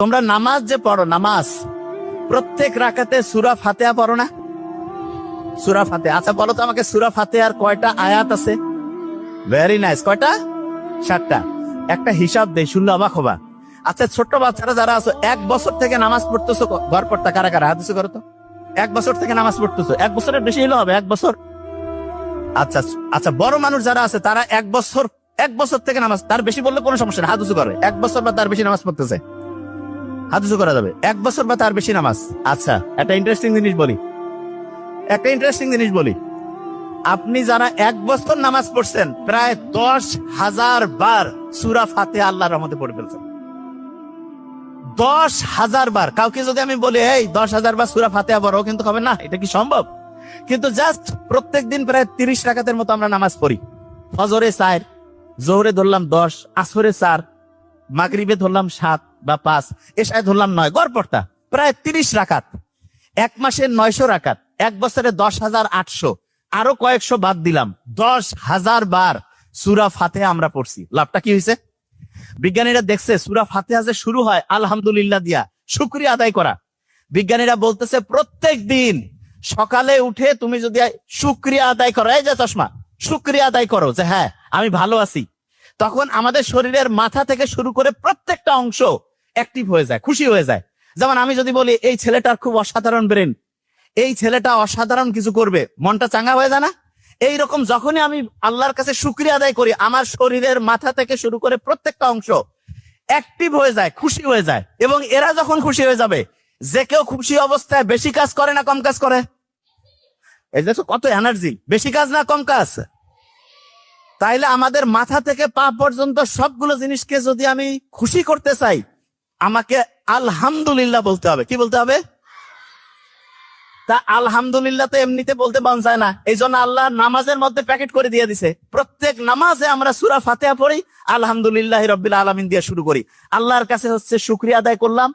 তোমরা নামাজ যে পড়ো, নামাজ প্রত্যেক রাকাতে সূরা ফাতিহা পড়ো না? সূরা ফাতিহা, আচ্ছা বলো তো আমাকে, সূরা ফাতিহার কয়টা আয়াত আছে? ভেরি নাইস, কয়টা? 7টা। একটা হিসাব দেই, শুনলে অবাক হবা। আচ্ছা, ছোট্ট বাচ্চারা যারা আছো, 1 বছর থেকে নামাজ পড়তেছো, ঘর পড়তা কারা কারা? হাত উঁচু করো তো। 1 বছর থেকে নামাজ পড়তেছো, 1 বছরের বেশি হলে হবে, 1 বছর। আচ্ছা আচ্ছা, বড় মানুষ যারা আছে তারা 1 বছর থেকে নামাজ, তার বেশি বললে কোনো সমস্যা নেই, হাত উঁচু করে। 1 বছর বা তার বেশি নামাজ পড়তেছে, হাত উঁচু করা যাবে। 1 বছর বা তার বেশি নামাজ। আচ্ছা, একটা ইন্টারেস্টিং জিনিস বলি, আপনি যারা 1 বছর নামাজ পড়ছেন, প্রায় 10,000 বার সূরা ফাতিহা আল্লাহর রহমতে পড়ে ফেলছেন। 10,000 বার। কাউকে যদি আমি বলি এই 10,000 বার সূরা ফাতিহা পড়ো, কিন্তু হবে না, এটা কি সম্ভব? কিন্তু জাস্ট প্রত্যেকদিন প্রায় 30 রাকাতের মতো আমরা নামাজ পড়ি। ফজরে 4, জোহরে ধরলাম 10, আসরে 4, মাগরিবে ধরলাম 7 বা 5, এশায় ধরলাম 9, গড় পড়তা প্রায় 30 রাকাত। 1 মাসে 900 রাকাত, 1 বছরে 10,800, আরো কয়েকশো বাদ দিলাম, 10,000 বার সূরা ফাতিহা আমরা পড়ছি। লাভটা কি হয়েছে? বিজ্ঞানীরা দেখছে সূরা ফাতিহা যে শুরু হয় আলহামদুলিল্লাহ দিয়া, শুকরিয়া আদায় করা। বিজ্ঞানীরা বলতেছে প্রত্যেক দিন সকালে উঠে তুমি যদি শুকরিয়া আদায় করো, এই যে চশমা, শুকরিয়া আদায় করো যে হ্যাঁ আমি ভালো আছি, তখন আমাদের শরীরের মাথা থেকে শুরু করে প্রত্যেকটা অংশ অ্যাক্টিভ হয়ে যায়, খুশি হয়ে যায়। যেমন আমি যদি বলি এই ছেলেটার খুব অসাধারণ ব্রেন, এই ছেলেটা অসাধারণ কিছু করবে, মনটা চাঙ্গা হয়ে যায় না? এইরকম যখনই আমি আল্লাহর কাছে শুকরিয়া আদায় করি, আমার শরীরের মাথা থেকে শুরু করে প্রত্যেকটা অংশ অ্যাক্টিভ হয়ে যায়, খুশি হয়ে যায়। এবং এরা যখন খুশি হয়ে যাবে, যে কেউ খুশি অবস্থায় বেশি কাজ করে না কম কাজ করে? এই দেখো কত এনার্জি, বেশি কাজ না কম কাজ? তাইলে আমাদের মাথা থেকে পা পর্যন্ত সবগুলো জিনিসকে যদি আমি খুশি করতে চাই, আমাকে আলহামদুলিল্লাহ বলতে হবে। কি বলতে হবে? তা আলহামদুলিল্লাহ তো এমনিতে বলতে মন চায় না, এই জন্য আল্লাহ নামাজের মধ্যে প্যাকেট করে দিয়ে দিছে। প্রত্যেক নামাজে আমরা সূরা ফাতিহা পড়ি, আলহামদুলিল্লাহ রাব্বিল আলামিন দিয়ে শুরু করি। আল্লাহর কাছে হচ্ছে শুকরিয়া আদায় করলাম,